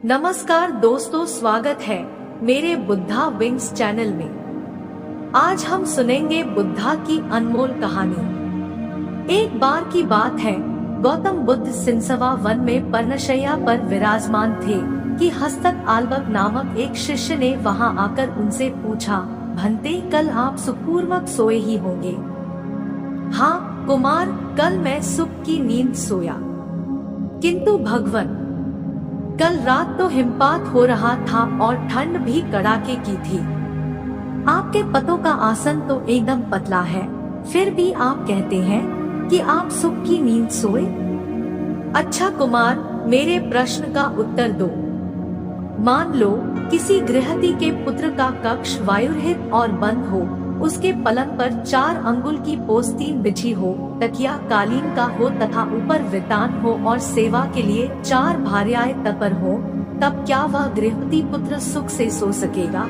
नमस्कार दोस्तों, स्वागत है मेरे बुद्धा विंग्स चैनल में। आज हम सुनेंगे बुद्धा की अनमोल कहानी। एक बार की बात है, गौतम बुद्ध सिंसवा वन में पर्णशैया पर विराजमान थे कि हस्तक आल्बक नामक एक शिष्य ने वहां आकर उनसे पूछा, भंते कल आप सुखपूर्वक सोए ही होंगे। हाँ कुमार, कल मैं सुख की नींद सोया। किंतु भगवन, कल रात तो हिमपात हो रहा था और ठंड भी कड़ाके की थी। आपके पतों का आसन तो एकदम पतला है, फिर भी आप कहते हैं कि आप सुख की नींद सोए। अच्छा कुमार, मेरे प्रश्न का उत्तर दो। मान लो किसी गृहस्थी के पुत्र का कक्ष वायुरहित और बंद हो, उसके पलंग पर 4 अंगुल की पोस्तीन बिछी हो, तकिया कालीन का हो तथा ऊपर वितान हो और सेवा के लिए 4 भार्याएं तत्पर हो, तब क्या वह गृहस्थी पुत्र सुख से सो सकेगा?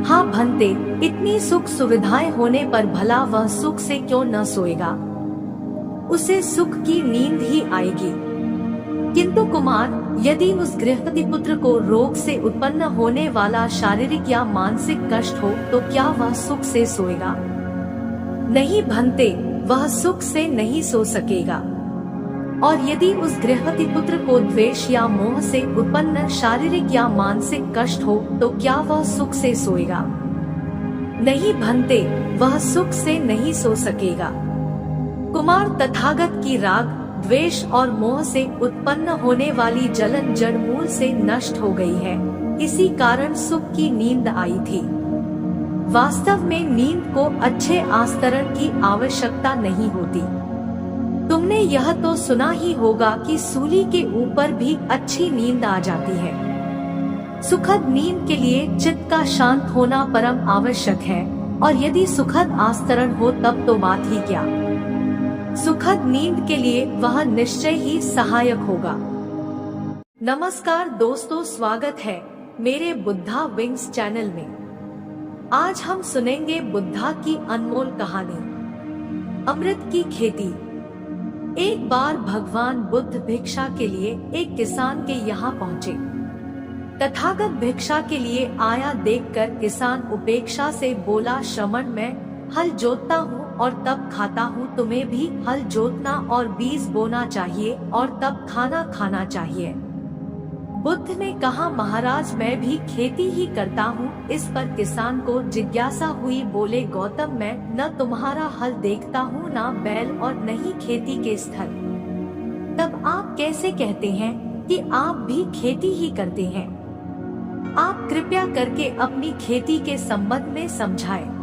हाँ भंते, इतनी सुख सुविधाएं होने पर भला वह सुख से क्यों न सोएगा? उसे सुख की नींद ही आएगी। किंतु कुमार, यदि उस गृहस्थी पुत्र को रोग से उत्पन्न होने वाला शारीरिक या मानसिक कष्ट हो, तो क्या वह सुख से सोएगा? नहीं भंते, वह सुख से नहीं सो सकेगा। और यदि उस गृहस्थी पुत्र को द्वेष या मोह से उत्पन्न शारीरिक या मानसिक कष्ट हो, तो क्या वह सुख से सोएगा? नहीं भंते, वह सुख से नहीं सो सकेगा। कुमार, तथागत की राग, द्वेष और मोह से उत्पन्न होने वाली जलन जड़ मूल से नष्ट हो गई है, इसी कारण सुख की नींद आई थी। वास्तव में नींद को अच्छे आस्तरण की आवश्यकता नहीं होती। तुमने यह तो सुना ही होगा कि सूली के ऊपर भी अच्छी नींद आ जाती है। सुखद नींद के लिए चित्त का शांत होना परम आवश्यक है, और यदि सुखद आस्तरण हो तब तो बात ही क्या। सुखद नींद के लिए वह निश्चय ही सहायक होगा। नमस्कार दोस्तों, स्वागत है मेरे बुद्धा विंग्स चैनल में। आज हम सुनेंगे बुद्धा की अनमोल कहानी, अमृत की खेती। एक बार भगवान बुद्ध भिक्षा के लिए एक किसान के यहाँ पहुँचे। तथागत भिक्षा के लिए आया देखकर किसान उपेक्षा से बोला, श्रमण, मैं हल जोतता हूँ और तब खाता हूँ, तुम्हें भी हल जोतना और बीज बोना चाहिए और तब खाना खाना चाहिए। बुद्ध ने कहा, महाराज मैं भी खेती ही करता हूँ। इस पर किसान को जिज्ञासा हुई, बोले, गौतम, मैं न तुम्हारा हल देखता हूँ, न बैल और न ही खेती के स्थल। तब आप कैसे कहते हैं कि आप भी खेती ही करते हैं? आप कृपया करके अपनी खेती के संबंध में समझाएं।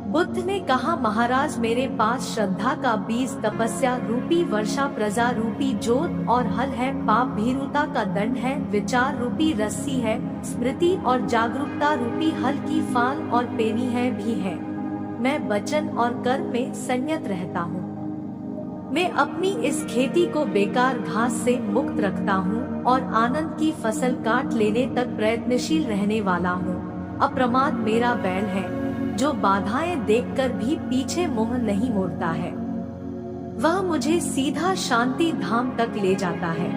बुद्ध ने कहा, महाराज मेरे पास श्रद्धा का बीज, तपस्या रूपी वर्षा, प्रजा रूपी जोत और हल है, पाप भीरुता का दंड है, विचार रूपी रस्सी है, स्मृति और जागरूकता रूपी हल की फाल और पेनी है भी है। मैं वचन और कर्म में संयत रहता हूँ। मैं अपनी इस खेती को बेकार घास से मुक्त रखता हूँ और आनंद की फसल काट लेने तक प्रयत्नशील रहने वाला हूँ। अप्रमाद मेरा बैल है, जो बाधाएं देखकर भी पीछे मुंह नहीं मोड़ता है। वह मुझे सीधा शांति धाम तक ले जाता है।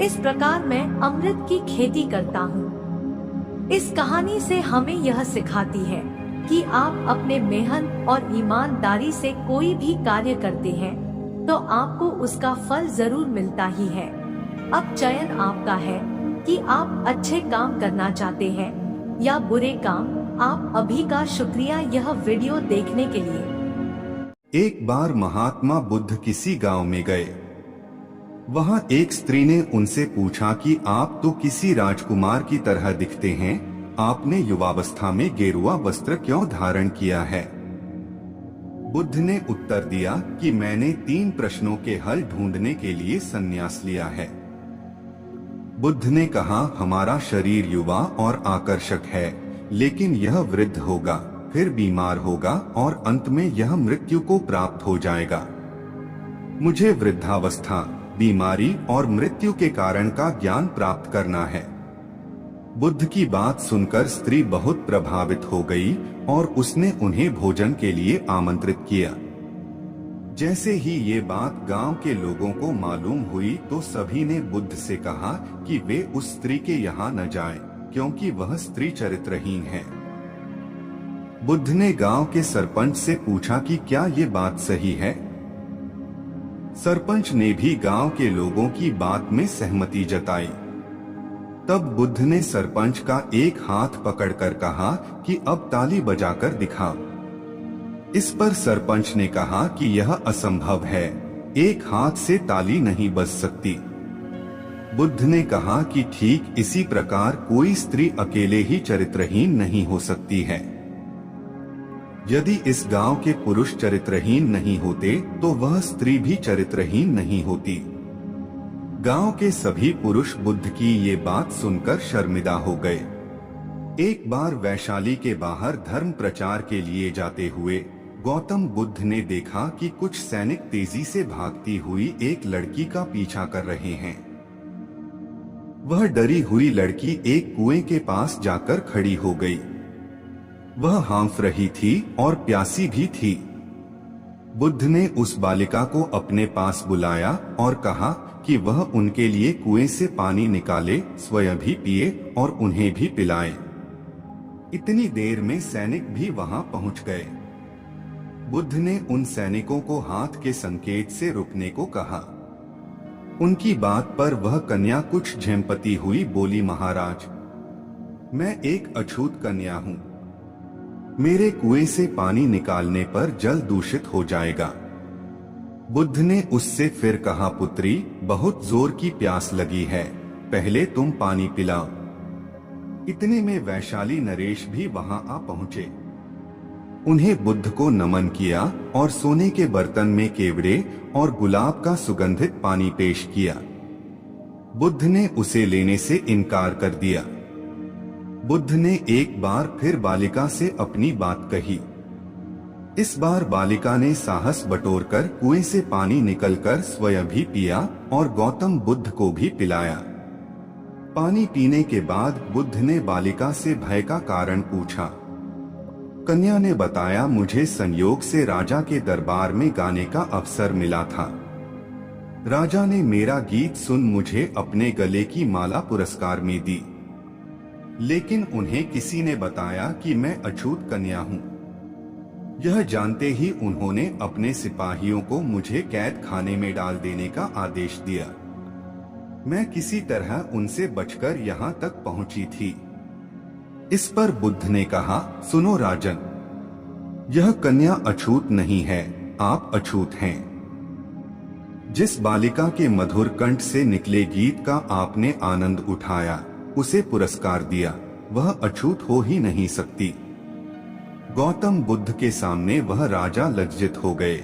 इस प्रकार मैं अमृत की खेती करता हूँ। इस कहानी से हमें यह सिखाती है कि आप अपने मेहनत और ईमानदारी से कोई भी कार्य करते हैं तो आपको उसका फल जरूर मिलता ही है। अब चयन आपका है कि आप अच्छे काम करना चाहते हैं या बुरे काम। आप अभी का शुक्रिया यह वीडियो देखने के लिए। एक बार महात्मा बुद्ध किसी गांव में गए। वहां एक स्त्री ने उनसे पूछा कि आप तो किसी राजकुमार की तरह दिखते हैं, आपने युवावस्था में गेरुआ वस्त्र क्यों धारण किया है? बुद्ध ने उत्तर दिया कि मैंने 3 प्रश्नों के हल ढूंढने के लिए संन्यास लिया है। बुद्ध ने कहा, हमारा शरीर युवा और आकर्षक है, लेकिन यह वृद्ध होगा, फिर बीमार होगा और अंत में यह मृत्यु को प्राप्त हो जाएगा। मुझे वृद्धावस्था, बीमारी और मृत्यु के कारण का ज्ञान प्राप्त करना है। बुद्ध की बात सुनकर स्त्री बहुत प्रभावित हो गई और उसने उन्हें भोजन के लिए आमंत्रित किया। जैसे ही ये बात गांव के लोगों को मालूम हुई तो सभी ने बुद्ध से कहा कि वे उस स्त्री के यहाँ न जाएं, क्योंकि वह स्त्री चरित्रहीन है। बुद्ध ने गांव के सरपंच से पूछा कि क्या ये बात सही है। सरपंच ने भी गांव के लोगों की बात में सहमति जताई। तब बुद्ध ने सरपंच का एक हाथ पकड़कर कहा कि अब ताली बजाकर दिखा। इस पर सरपंच ने कहा कि यह असंभव है, एक हाथ से ताली नहीं बज सकती। बुद्ध ने कहा कि ठीक इसी प्रकार कोई स्त्री अकेले ही चरित्रहीन नहीं हो सकती है। यदि इस गांव के पुरुष चरित्रहीन नहीं होते तो वह स्त्री भी चरित्रहीन नहीं होती। गांव के सभी पुरुष बुद्ध की ये बात सुनकर शर्मिंदा हो गए। एक बार वैशाली के बाहर धर्म प्रचार के लिए जाते हुए गौतम बुद्ध ने देखा कि कुछ सैनिक तेजी से भागती हुई एक लड़की का पीछा कर रहे हैं। वह डरी हुई लड़की एक कुएं के पास जाकर खड़ी हो गई। वह हाँफ रही थी और प्यासी भी थी। बुद्ध ने उस बालिका को अपने पास बुलाया और कहा कि वह उनके लिए कुएं से पानी निकाले, स्वयं भी पिए और उन्हें भी पिलाए। इतनी देर में सैनिक भी वहां पहुंच गए। बुद्ध ने उन सैनिकों को हाथ के संकेत से रुकने को कहा। उनकी बात पर वह कन्या कुछ झेंपती हुई बोली, महाराज, मैं एक अछूत कन्या हूँ। मेरे कुएं से पानी निकालने पर जल दूषित हो जाएगा। बुद्ध ने उससे फिर कहा, पुत्री, बहुत जोर की प्यास लगी है, पहले तुम पानी पिलाओ। इतने में वैशाली नरेश भी वहां आ पहुंचे। उन्हें बुद्ध को नमन किया और सोने के बर्तन में केवड़े और गुलाब का सुगंधित पानी पेश किया। बुद्ध ने उसे लेने से इनकार कर दिया। बुद्ध ने एक बार फिर बालिका से अपनी बात कही। इस बार बालिका ने साहस बटोरकर कुएं से पानी निकलकर स्वयं भी पिया और गौतम बुद्ध को भी पिलाया। पानी पीने के बाद बुद्ध ने बालिका से भय का कारण पूछा। कन्या ने बताया, मुझे संयोग से राजा के दरबार में गाने का अवसर मिला था। राजा ने मेरा गीत सुन मुझे अपने गले की माला पुरस्कार में दी, लेकिन उन्हें किसी ने बताया कि मैं अछूत कन्या हूँ। यह जानते ही उन्होंने अपने सिपाहियों को मुझे कैद खाने में डाल देने का आदेश दिया। मैं किसी तरह उनसे बचकर यहाँ तक पहुँची थी। इस पर बुद्ध ने कहा, सुनो राजन, यह कन्या अछूत नहीं है, आप अछूत हैं। जिस बालिका के मधुर कंठ से निकले गीत का आपने आनंद उठाया, उसे पुरस्कार दिया, वह अछूत हो ही नहीं सकती। गौतम बुद्ध के सामने वह राजा लज्जित हो गए।